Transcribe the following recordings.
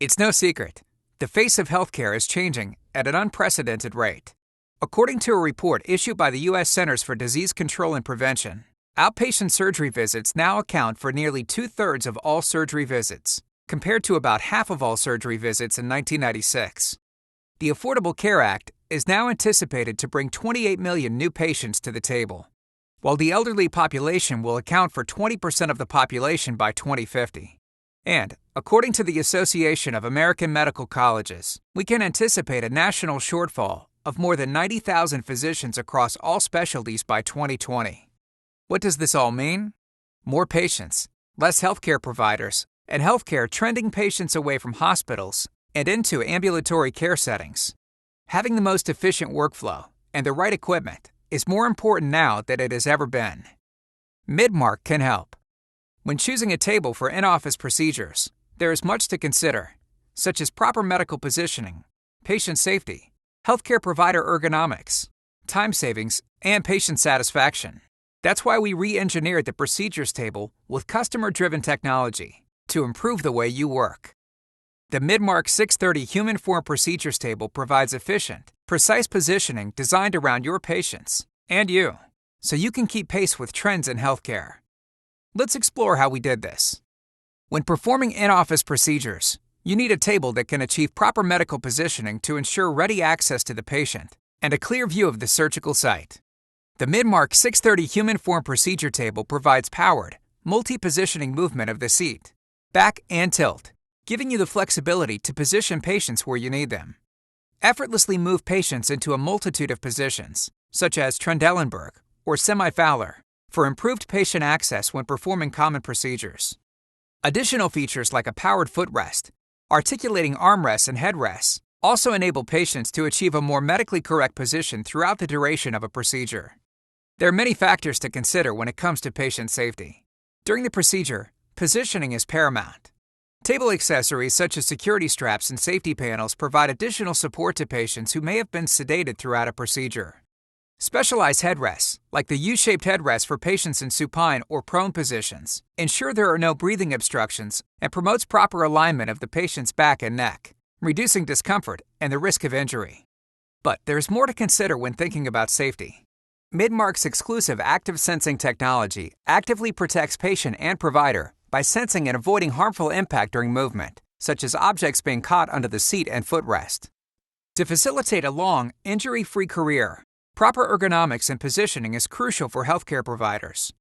It's no secret. The face of healthcare is changing at an unprecedented rate. According to a report issued by the U.S. Centers for Disease Control and Prevention, outpatient surgery visits now account for nearly two-thirds of all surgery visits, compared to about half of all surgery visits in 1996. The Affordable Care Act is now anticipated to bring 28 million new patients to the table, while the elderly population will account for 20% of the population by 2050. And, according to the Association of American Medical Colleges, we can anticipate a national shortfall of more than 90,000 physicians across all specialties by 2020. What does this all mean? More patients, less healthcare providers, and healthcare trending patients away from hospitals and into ambulatory care settings. Having the most efficient workflow and the right equipment is more important now than it has ever been. Midmark can help. When choosing a table for in-office procedures, there is much to consider, such as proper medical positioning, patient safety, healthcare provider ergonomics, time savings, and patient satisfaction. That's why we re-engineered the procedures table with customer-driven technology to improve the way you work. The Midmark 630 HUMANFORM procedures table provides efficient, precise positioning designed around your patients and you, so you can keep pace with trends in healthcare. Let's explore how we did this. When performing in-office procedures, you need a table that can achieve proper medical positioning to ensure ready access to the patient and a clear view of the surgical site. The Midmark 630 HUMANFORM procedure table provides powered, multi-positioning movement of the seat, back, and tilt, giving you the flexibility to position patients where you need them. Effortlessly move patients into a multitude of positions, such as Trendelenburg or semi-Fowler, for improved patient access when performing common procedures. Additional features like a powered footrest, articulating armrests and headrests also enable patients to achieve a more medically correct position throughout the duration of a procedure. There are many factors to consider when it comes to patient safety. During the procedure, positioning is paramount. Table accessories such as security straps and safety panels provide additional support to patients who may have been sedated throughout a procedure. Specialized headrests, like the U-shaped headrest for patients in supine or prone positions, ensure there are no breathing obstructions and promotes proper alignment of the patient's back and neck, reducing discomfort and the risk of injury. But there is more to consider when thinking about safety. Midmark's exclusive active sensing technology actively protects patient and provider by sensing and avoiding harmful impact during movement, such as objects being caught under the seat and footrest. To facilitate a long, injury-free career, proper ergonomics and positioning is crucial for healthcare providers.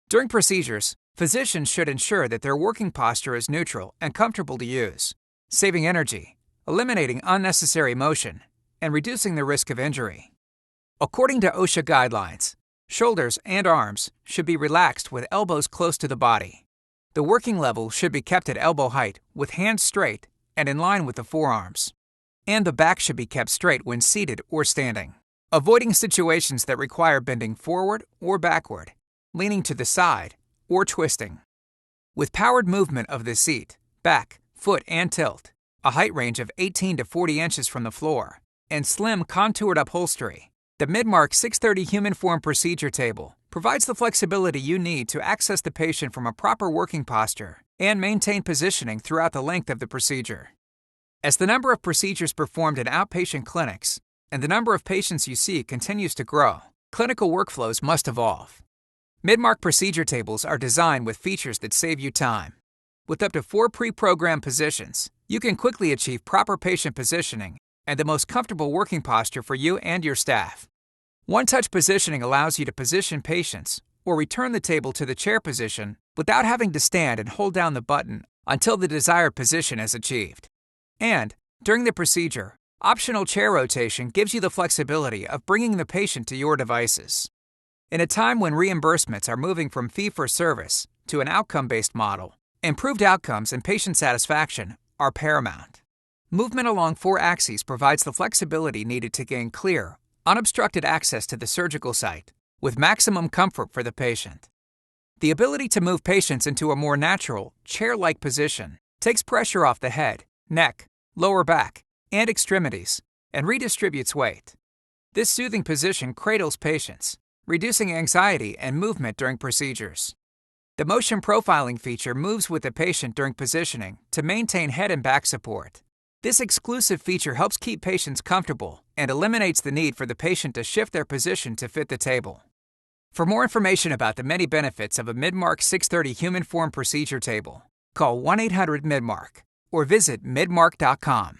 During procedures, physicians should ensure that their working posture is neutral and comfortable to use, saving energy, eliminating unnecessary motion, and reducing the risk of injury. According to OSHA guidelines, shoulders and arms should be relaxed with elbows close to the body. The working level should be kept at elbow height with hands straight and in line with the forearms. And the back should be kept straight when seated or standing, avoiding situations that require bending forward or backward, leaning to the side, or twisting. With powered movement of the seat, back, foot, and tilt, a height range of 18 to 40 inches from the floor, and slim contoured upholstery, the Midmark 630 HUMANFORM procedure table provides the flexibility you need to access the patient from a proper working posture and maintain positioning throughout the length of the procedure. As the number of procedures performed in outpatient clinics and the number of patients you see continues to grow, clinical workflows must evolve. Midmark procedure tables are designed with features that save you time. With up to 4 pre-programmed positions, you can quickly achieve proper patient positioning and the most comfortable working posture for you and your staff. One-touch positioning allows you to position patients or return the table to the chair position without having to stand and hold down the button until the desired position is achieved. And, during the procedure, optional chair rotation gives you the flexibility of bringing the patient to your devices. In a time when reimbursements are moving from fee-for-service to an outcome-based model, improved outcomes and patient satisfaction are paramount. Movement along 4 axes provides the flexibility needed to gain clear, unobstructed access to the surgical site, with maximum comfort for the patient. The ability to move patients into a more natural, chair-like position takes pressure off the head, neck, lower back, and extremities, and redistributes weight. This soothing position cradles patients, reducing anxiety and movement during procedures. The motion profiling feature moves with the patient during positioning to maintain head and back support. This exclusive feature helps keep patients comfortable and eliminates the need for the patient to shift their position to fit the table. For more information about the many benefits of a Midmark 630 HUMANFORM procedure table, call 1-800-MIDMARK or visit midmark.com.